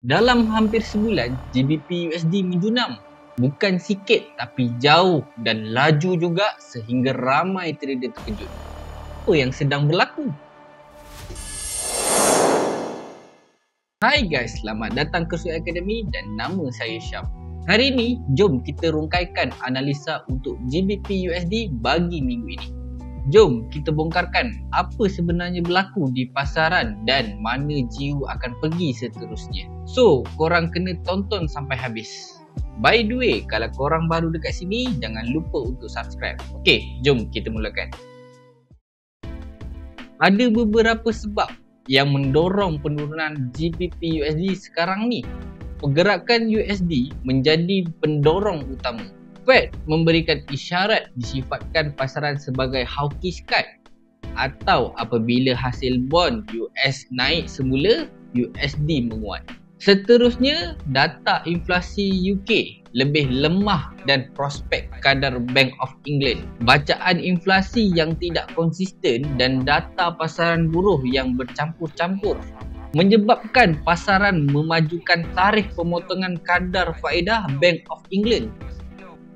Dalam hampir sebulan, GBP USD menjunam. Bukan sikit tapi jauh dan laju juga sehingga ramai trader terkejut. Apa yang sedang berlaku? Hai guys, selamat datang ke Suit Academy dan nama saya Syam. Hari ini, jom kita rungkaikan analisa untuk GBP USD bagi minggu ini. Jom kita bongkarkan apa sebenarnya berlaku di pasaran dan mana GU akan pergi seterusnya. So, korang kena tonton sampai habis. By the way, kalau korang baru dekat sini, jangan lupa untuk subscribe. Okey, jom kita mulakan. Ada beberapa sebab yang mendorong penurunan GBP USD sekarang ni. Pergerakan USD menjadi pendorong utama. Fed memberikan isyarat disifatkan pasaran sebagai hawkish card, atau apabila hasil bond US naik semula, USD menguat. Seterusnya, data inflasi UK lebih lemah dan prospek kadar Bank of England. Bacaan inflasi yang tidak konsisten dan data pasaran buruh yang bercampur-campur menyebabkan pasaran memajukan tarikh pemotongan kadar faedah Bank of England.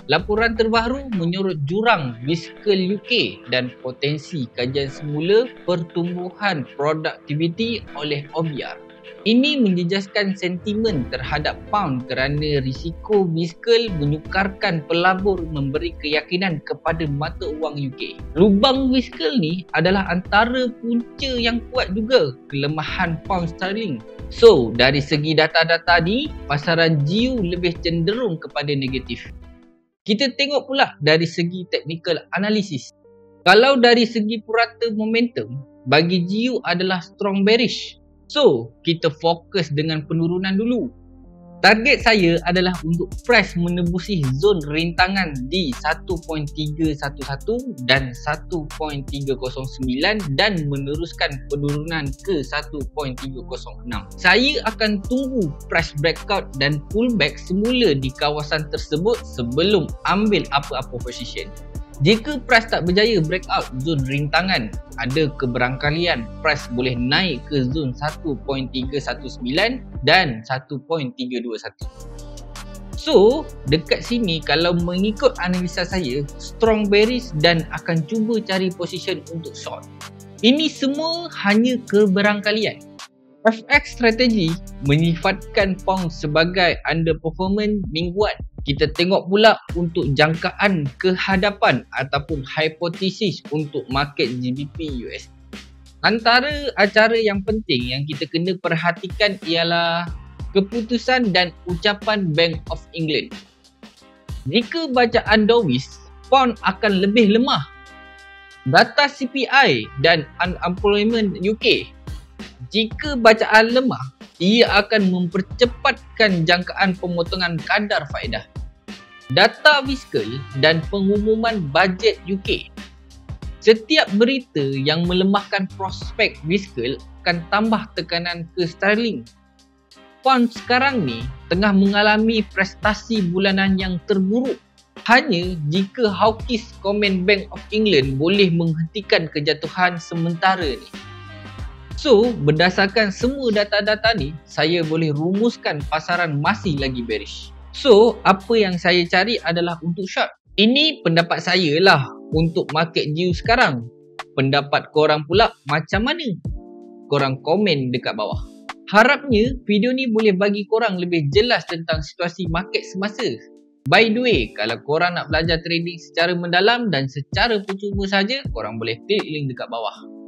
Laporan terbaru menyorot jurang fiskal UK dan potensi kajian semula pertumbuhan produktiviti oleh OBR. Ini menjejaskan sentimen terhadap pound kerana risiko fiskal menyukarkan pelabur memberi keyakinan kepada mata wang UK. Lubang fiskal ni adalah antara punca yang kuat juga kelemahan pound sterling. So, dari segi data-data ni, pasaran GU lebih cenderung kepada negatif. Kita tengok pula dari segi technical analysis. Kalau dari segi purata momentum, bagi GU adalah strong bearish. So, kita fokus dengan penurunan dulu. Target saya adalah untuk fresh menembusi zon rintangan di 1.311 dan 1.309 dan meneruskan penurunan ke 1.306. Saya akan tunggu fresh breakout dan pullback semula di kawasan tersebut sebelum ambil apa-apa position. Jika price tak berjaya breakout zon rintangan, ada keberangkalian price boleh naik ke zon 1.319 dan 1.321. So, dekat sini kalau mengikut analisa saya, strong bearish dan akan cuba cari position untuk short. Ini semua hanya keberangkalian. FX strategi menyifatkan pound sebagai underperformance mingguan. Kita tengok pula untuk jangkaan kehadapan ataupun hipotesis untuk market GBP USD. Antara acara yang penting yang kita kena perhatikan ialah keputusan dan ucapan Bank of England. Jika bacaan dovish, pound akan lebih lemah. Data CPI dan unemployment UK. Jika bacaan lemah, ia akan mempercepatkan jangkaan pemotongan kadar faedah. Data fiskal dan pengumuman bajet UK. Setiap berita yang melemahkan prospek fiskal akan tambah tekanan ke sterling. Pound sekarang ni tengah mengalami prestasi bulanan yang terburuk. Hanya jika hawkish komen Bank of England boleh menghentikan kejatuhan sementara ni. So, berdasarkan semua data-data ni, saya boleh rumuskan pasaran masih lagi bearish. So, apa yang saya cari adalah untuk short. Ini pendapat saya lah untuk market GU sekarang. Pendapat korang pula macam mana? Korang komen dekat bawah. Harapnya video ni boleh bagi korang lebih jelas tentang situasi market semasa. By the way, kalau korang nak belajar trading secara mendalam dan secara percuma saja, korang boleh klik link dekat bawah.